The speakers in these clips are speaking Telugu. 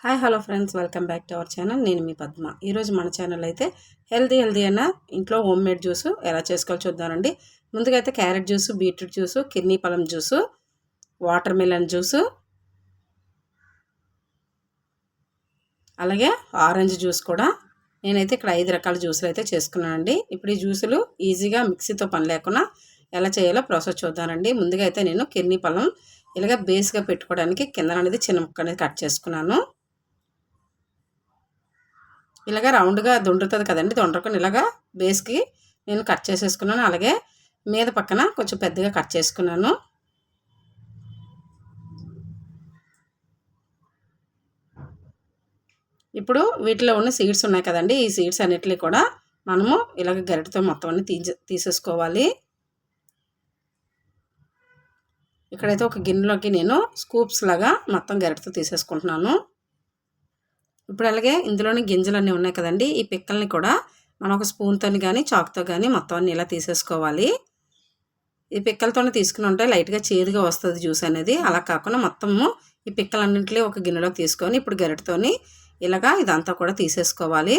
Hi hello friends, welcome back to our channel. నేను మీ పద్మ. ఈరోజు మన ఛానల్ అయితే హెల్తీ అయిన ఇంట్లో హోమ్ మేడ్ జ్యూస్ ఎలా చేసుకోవాలో చూద్దామండి. ముందుగా అయితే carrot juice, beetroot juice, kidney పలం జ్యూసు, వాటర్ మిలన్ జ్యూసు, అలాగే ఆరెంజ్ జ్యూస్ కూడా నేనైతే ఇక్కడ 5 రకాల జ్యూసులు అయితే చేసుకున్నానండి. ఇప్పుడు ఈ జ్యూసులు ఈజీగా మిక్సీతో పని లేకుండా ఎలా చేయాలో ప్రాసెస్ చూద్దానండి. ముందుగా అయితే నేను కిడ్నీ పలం ఇలాగ బేస్గా పెట్టుకోవడానికి కింద అనేది చిన్న ముక్క అనేది కట్ చేసుకున్నాను. ఇలాగ రౌండ్గా దొండుతుంది కదండి, దొండకొని ఇలాగా బేస్కి నేను కట్ చేసేసుకున్నాను. అలాగే మీద పక్కన కొంచెం పెద్దగా కట్ చేసుకున్నాను. ఇప్పుడు వీటిలో ఉన్న సీడ్స్ ఉన్నాయి కదండి, ఈ సీడ్స్ అన్నిటిని కూడా మనము ఇలాగ గరిటతో మొత్తం అన్ని తీసేసుకోవాలి. ఇక్కడైతే ఒక గిన్నెలోకి నేను స్కూప్స్ లాగా మొత్తం గరిటతో తీసేసుకుంటున్నాను. ఇప్పుడు అలాగే ఇందులోని గింజలన్నీ ఉన్నాయి కదండి, ఈ పిక్కల్ని కూడా మనం ఒక స్పూన్తో కానీ చాక్తో కానీ మొత్తం అన్ని ఇలా తీసేసుకోవాలి. ఈ పిక్కలతోనే తీసుకుని ఉంటే లైట్గా చేదుగా వస్తుంది జ్యూస్ అనేది. అలా కాకుండా మొత్తము ఈ పిక్కలన్నింటినీ ఒక గిన్నెలోకి తీసుకొని ఇప్పుడు గరిటతోని ఇలాగా ఇదంతా కూడా తీసేసుకోవాలి.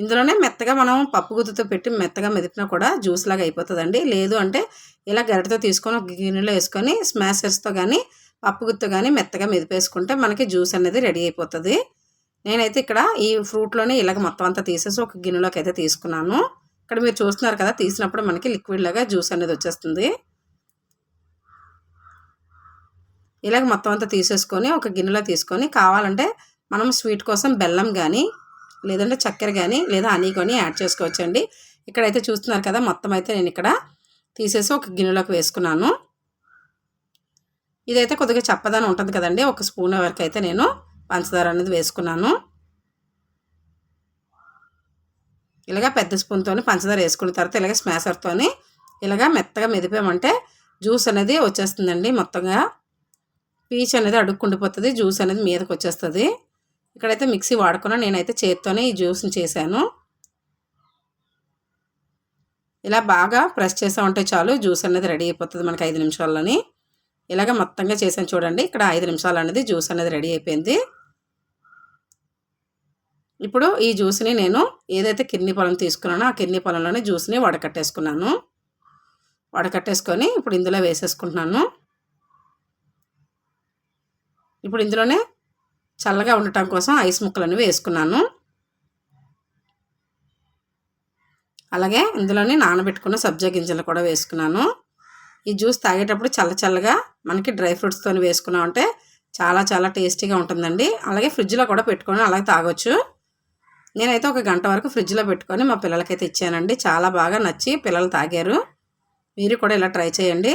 ఇందులోనే మెత్తగా మనం పప్పు గుత్తుతో పెట్టి మెత్తగా మెదిపినా కూడా జ్యూస్ లాగా అయిపోతుందండి. లేదు అంటే ఇలా గరిటతో తీసుకొని ఒక గిన్నెలో వేసుకొని స్మాషర్స్తో కానీ పప్పు గుత్తో కానీ మెత్తగా మెదిపేసుకుంటే మనకి జ్యూస్ అనేది రెడీ అయిపోతుంది. నేనైతే ఇక్కడ ఈ ఫ్రూట్లోనే ఇలాగ మొత్తం అంతా తీసేసి ఒక గిన్నెలోకి అయితే తీసుకున్నాను. ఇక్కడ మీరు చూస్తున్నారు కదా, తీసినప్పుడు మనకి లిక్విడ్ లాగా జ్యూస్ అనేది వచ్చేస్తుంది. ఇలాగ మొత్తం అంతా తీసేసుకొని ఒక గిన్నెలో తీసుకొని కావాలంటే మనం స్వీట్ కోసం బెల్లం కానీ లేదంటే చక్కెర కానీ లేదా హనీ కానీ యాడ్ చేసుకోవచ్చండి. ఇక్కడైతే చూస్తున్నారు కదా, మొత్తం అయితే నేను ఇక్కడ తీసేసి ఒక గిన్నెలోకి వేసుకున్నాను. ఇదైతే కొద్దిగా చప్పదనం ఉంటుంది కదండి, ఒక స్పూన్ వరకు అయితే నేను పంచదార అనేది వేసుకున్నాను. ఇలాగ పెద్ద స్పూన్తో పంచదార వేసుకున్న తర్వాత ఇలాగ స్మాషర్తో ఇలాగ మెత్తగా మెదిపామంటే జ్యూస్ అనేది వచ్చేస్తుందండి. మొత్తంగా పీచ్ అనేది అడుక్కుండిపోతుంది, జ్యూస్ అనేది మీదకి వచ్చేస్తుంది. ఇక్కడైతే మిక్సీ వాడుకున్నా, నేనైతే చేత్తోనే ఈ జ్యూస్ని చేశాను. ఇలా బాగా ప్రెస్ చేసామంటే చాలు, జ్యూస్ అనేది రెడీ అయిపోతుంది మనకి 5 నిమిషాల్లోని. ఇలాగ మొత్తంగా చేసాను చూడండి. ఇక్కడ 5 నిమిషాలు అనేది జ్యూస్ అనేది రెడీ అయిపోయింది. ఇప్పుడు ఈ జ్యూస్ని నేను ఏదైతే కిడ్నీ పొలం తీసుకున్నానో ఆ కిడ్నీ పొలంలోనే జ్యూస్ని వడకట్టేసుకున్నాను. వడకట్టేసుకొని ఇప్పుడు ఇందులో వేసేసుకుంటున్నాను. ఇప్పుడు ఇందులోనే చల్లగా ఉండటం కోసం ఐస్ ముక్కలను వేసుకున్నాను. అలాగే ఇందులోనే నానబెట్టుకున్న సబ్జా గింజలు కూడా వేసుకున్నాను. ఈ జ్యూస్ తాగేటప్పుడు చల్లగా మనకి డ్రై ఫ్రూట్స్తో వేసుకున్నామంటే చాలా చాలా టేస్టీగా ఉంటుందండి. అలాగే ఫ్రిడ్జ్లో కూడా పెట్టుకొని అలాగే తాగొచ్చు. నేనైతే 1 గంట వరకు ఫ్రిడ్జ్లో పెట్టుకొని మా పిల్లలకైతే ఇచ్చానండి. చాలా బాగా నచ్చి పిల్లలు తాగారు. మీరు కూడా ఇలా ట్రై చేయండి.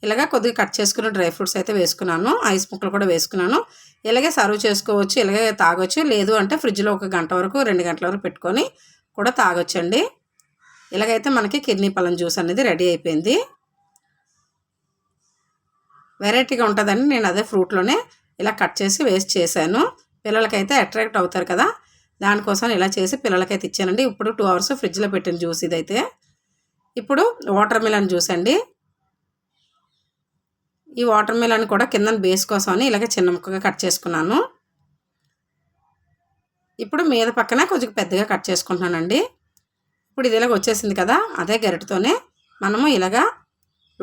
ఇలాగ కొద్దిగా కట్ చేసుకున్న డ్రై ఫ్రూట్స్ అయితే వేసుకున్నాను, ఐస్ ముక్కలు కూడా వేసుకున్నాను. ఇలాగే సర్వ్ చేసుకోవచ్చు, ఇలాగే తాగొచ్చు. లేదు అంటే ఫ్రిడ్జ్లో 1 గంట వరకు 2 గంటల వరకు పెట్టుకొని కూడా తాగొచ్చండి. ఇలాగైతే మనకి కిడ్నీ పలం జ్యూస్ అనేది రెడీ అయిపోయింది. వెరైటీగా ఉంటుందండి. నేను అదే ఫ్రూట్లోనే ఇలా కట్ చేసి వేస్ట్ చేశాను. పిల్లలకైతే అట్రాక్ట్ అవుతారు కదా, దానికోసం ఇలా చేసి పిల్లలకైతే ఇచ్చానండి. ఇప్పుడు 2 అవర్స్ ఫ్రిడ్జ్లో పెట్టిన జ్యూస్ ఇదైతే. ఇప్పుడు వాటర్ మిలన్ జ్యూస్ అండి. ఈ వాటర్ మిలన్ కూడా కింద బేస్ కోసం అని ఇలాగ చిన్న ముక్కగా కట్ చేసుకున్నాను. ఇప్పుడు మీద పక్కన కొంచెం పెద్దగా కట్ చేసుకుంటున్నానండి. ఇప్పుడు ఇది ఇలాగ వచ్చేసింది కదా, అదే గరిటతోనే మనము ఇలాగా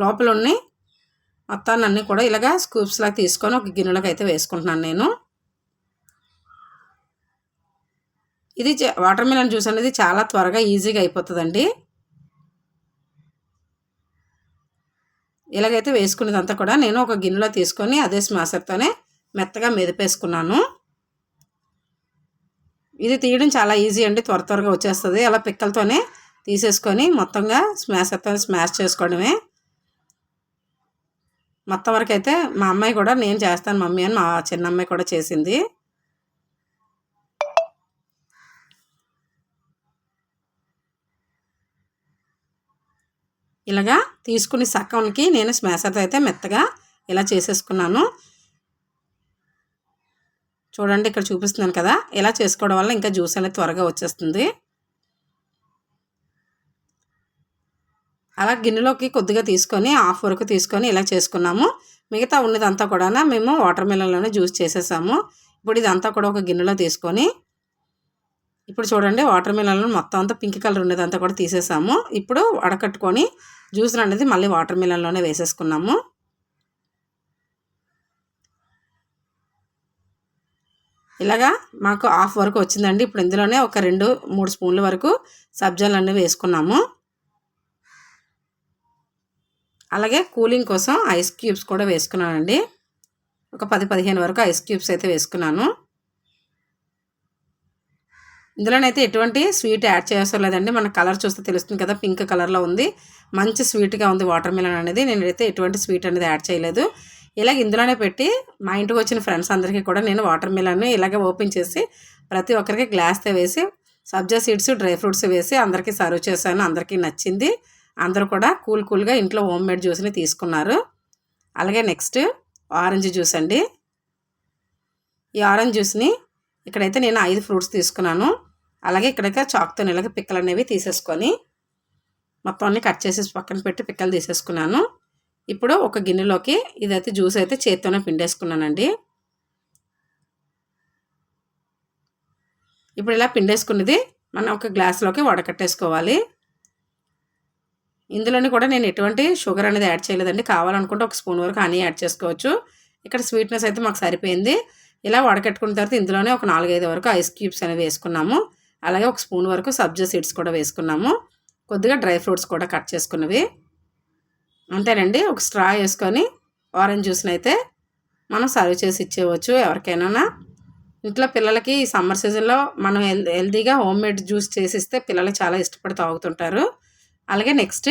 లోపల ఉన్న మొత్తాన్ని అన్నీ కూడా ఇలాగ స్కూప్స్ లాగా తీసుకొని ఒక గిన్నెలోకి అయితే వేసుకుంటున్నాను నేను. ఇది వాటర్ మిలన్ జ్యూస్ అనేది చాలా త్వరగా ఈజీగా అయిపోతుందండి. ఇలాగైతే వేసుకునేదంతా కూడా నేను ఒక గిన్నెలో తీసుకొని అదే స్మాషర్తోనే మెత్తగా మెదిపేసుకున్నాను. ఇది తీయడం చాలా ఈజీ అండి, త్వరగా వచ్చేస్తుంది. అలా పిక్కలతోనే తీసేసుకొని మొత్తంగా స్మాషర్తో స్మాష్ చేసుకోవడమే. మొత్తం వరకు అయితే మా అమ్మాయి కూడా నేను చేస్తాను మమ్మీ అని మా చిన్న అమ్మాయి కూడా చేసింది. ఇలాగా తీసుకుని సగంకి నేను స్మాషర్తో అయితే మెత్తగా ఇలా చేసేసుకున్నాను. చూడండి, ఇక్కడ చూపిస్తున్నాను కదా, ఇలా చేసుకోవడం వల్ల ఇంకా జ్యూస్ అనేది త్వరగా వచ్చేస్తుంది. అలా గిన్నెలోకి కొద్దిగా తీసుకొని హాఫ్ వరకు తీసుకొని ఇలా చేసుకున్నాము. మిగతా ఉన్నదంతా కూడా మేము వాటర్ మిలన్లోనే జ్యూస్ చేసేసాము. ఇప్పుడు ఇదంతా కూడా ఒక గిన్నెలో తీసుకొని ఇప్పుడు చూడండి వాటర్ మిలన్ మొత్తం అంతా పింక్ కలర్ ఉండేదంతా కూడా తీసేసాము. ఇప్పుడు వడకట్టుకొని జ్యూస్ అనేది మళ్ళీ వాటర్ మిలన్లోనే వేసేసుకున్నాము. ఇలాగా మాకు హాఫ్ వరకు వచ్చిందండి. ఇప్పుడు ఇందులోనే ఒక 2-3 స్పూన్ల వరకు సబ్జాలన్నీ వేసుకున్నాము. అలాగే కూలింగ్ కోసం ఐస్ క్యూబ్స్ కూడా వేసుకున్నానండి. ఒక 10-15 వరకు ఐస్ క్యూబ్స్ అయితే వేసుకున్నాను. ఇందులోనైతే ఎటువంటి స్వీట్ యాడ్ చేయవసరం లేదండి. మన కలర్ చూస్తే తెలుస్తుంది కదా, పింక్ కలర్లో ఉంది. మంచి స్వీట్గా ఉంది వాటర్ మిలన్ అనేది. నేనైతే ఎటువంటి స్వీట్ అనేది యాడ్ చేయలేదు. ఇలాగ ఇందులోనే పెట్టి మా ఇంటికి వచ్చిన ఫ్రెండ్స్ అందరికీ కూడా నేను వాటర్ మిలన్ ఇలాగే ఓపెన్ చేసి ప్రతి ఒక్కరికి గ్లాస్తో వేసి సబ్జా సీడ్స్, డ్రై ఫ్రూట్స్ వేసి అందరికీ సర్వ్ చేశాను. అందరికీ నచ్చింది. అందరూ కూడా కూల్గా ఇంట్లో హోమ్ మేడ్ జ్యూస్ని తీసుకున్నారు. అలాగే నెక్స్ట్ ఆరెంజ్ జ్యూస్ అండి. ఈ ఆరెంజ్ జ్యూస్ని ఇక్కడైతే నేను 5 ఫ్రూట్స్ తీసుకున్నాను. అలాగే ఇక్కడైతే చాక్తో ఇలాగ పిక్కలు అనేవి తీసేసుకొని మొత్తం అన్ని కట్ చేసేసి పక్కన పెట్టి పిక్కలు తీసేసుకున్నాను. ఇప్పుడు ఒక గిన్నెలోకి ఇదైతే జ్యూస్ అయితే చేత్తోనే పిండేసుకున్నానండి. ఇప్పుడు ఇలా పిండేసుకున్నది మనం ఒక గ్లాస్లోకి వడకట్టేసుకోవాలి. ఇందులోని కూడా నేను ఎటువంటి షుగర్ అనేది యాడ్ చేయలేదండి. కావాలనుకుంటే ఒక స్పూన్ వరకు హనీ యాడ్ చేసుకోవచ్చు. ఇక్కడ స్వీట్నెస్ అయితే మాకు సరిపోయింది. ఇలా వడకట్టుకున్న తర్వాత ఇందులోనే ఒక 4-5 వరకు ఐస్ క్యూబ్స్ అనేవి వేసుకున్నాము. అలాగే ఒక స్పూన్ వరకు సబ్జా సీడ్స్ కూడా వేసుకున్నాము. కొద్దిగా డ్రై ఫ్రూట్స్ కూడా కట్ చేసుకున్నవి. అంతేనండి. ఒక స్ట్రా వేసుకొని ఆరెంజ్ జ్యూస్ని అయితే మనం సర్వ్ చేసి ఇచ్చేయవచ్చు ఎవరికైనా. ఇంట్లో పిల్లలకి ఈ సమ్మర్ సీజన్లో మనం హెల్తీగా హోమ్ మేడ్ జ్యూస్ చేసి ఇస్తే పిల్లలు చాలా ఇష్టపడి తాగుతుంటారు. అలాగే నెక్స్ట్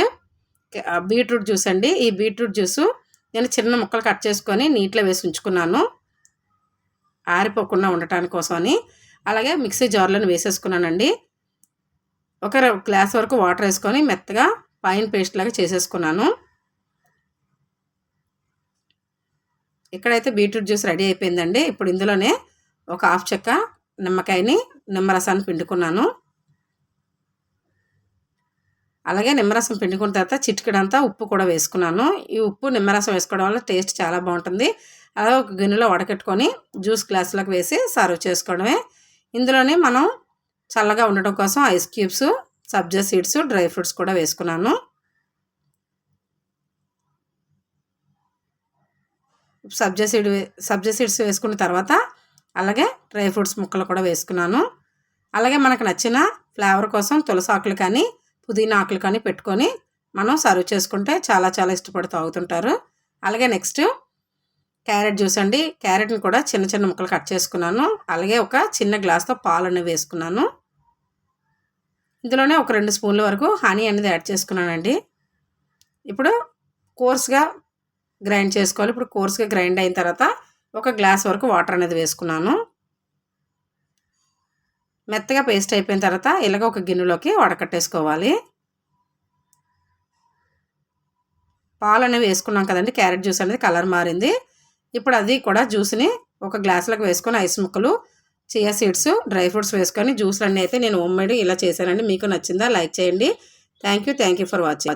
బీట్రూట్ జ్యూస్ అండి. ఈ బీట్రూట్ జ్యూసు నేను చిన్న ముక్కలు కట్ చేసుకొని నీటిలో వేసి ఉంచుకున్నాను, ఆరిపోకుండా ఉండటానికి కోసమని. అలాగే మిక్సీ జార్లను వేసేసుకున్నానండి. ఒక గ్లాస్ వరకు వాటర్ వేసుకొని మెత్తగా ఫైన్ పేస్ట్ లాగా చేసేసుకున్నాను. ఇక్కడైతే బీట్రూట్ జ్యూస్ రెడీ అయిపోయిందండి. ఇప్పుడు ఇందులోనే ఒక హాఫ్ చెక్క నిమ్మకాయని నిమ్మరసాన్ని పిండుకున్నాను. అలాగే నిమ్మరసం పిండుకున్న తర్వాత చిటికెడంతా ఉప్పు కూడా వేసుకున్నాను. ఈ ఉప్పు నిమ్మరసం వేసుకోవడం వల్ల టేస్ట్ చాలా బాగుంటుంది. అలాగే ఒక గిన్నెలో వడకట్టుకొని జ్యూస్ గ్లాసులకు వేసి సర్వ్ చేసుకోవడమే. ఇందులోనే మనం చల్లగా ఉండడం కోసం ఐస్ క్యూబ్స్, సబ్జా సీడ్స్, డ్రై ఫ్రూట్స్ కూడా వేసుకున్నాను. సబ్జా సీడ్స్ వేసుకున్న తర్వాత అలాగే డ్రై ఫ్రూట్స్ ముక్కలు కూడా వేసుకున్నాను. అలాగే మనకు నచ్చిన ఫ్లేవర్ కోసం తులసి ఆకులు కానీ పుదీనా ఆకులు కానీ పెట్టుకొని మనం సర్వ్ చేసుకుంటే చాలా చాలా ఇష్టపడి తాగుతుంటారు. అలాగే నెక్స్ట్ క్యారెట్ జ్యూస్ అండి. క్యారెట్ని కూడా చిన్న చిన్న ముక్కలు కట్ చేసుకున్నాను. అలాగే ఒక చిన్న గ్లాస్తో పాలను వేసుకున్నాను. ఇందులోనే ఒక 2 స్పూన్ల వరకు హనీ అనేది యాడ్ చేసుకున్నానండి. ఇప్పుడు కోర్స్గా గ్రైండ్ చేసుకోవాలి. ఇప్పుడు కోర్స్గా గ్రైండ్ అయిన తర్వాత ఒక గ్లాస్ వరకు వాటర్ అనేది వేసుకున్నాను. మెత్తగా పేస్ట్ అయిపోయిన తర్వాత ఇలాగ ఒక గిన్నెలోకి వడకట్టేసుకోవాలి. పాలు అనేవి వేసుకున్నాం కదండి. క్యారెట్ జ్యూస్ అనేది కలర్ మారింది. ఇప్పుడు అది కూడా జ్యూస్ని ఒక గ్లాసులకు వేసుకొని ఐస్ ముక్కలు, చియా సీడ్స్, డ్రై ఫ్రూట్స్ వేసుకొని జ్యూస్లు అన్నీ అయితే నేను హోమ్ మేడ్ ఇలా చేశానండి. మీకు నచ్చిందా? లైక్ చేయండి. Thank you for watching.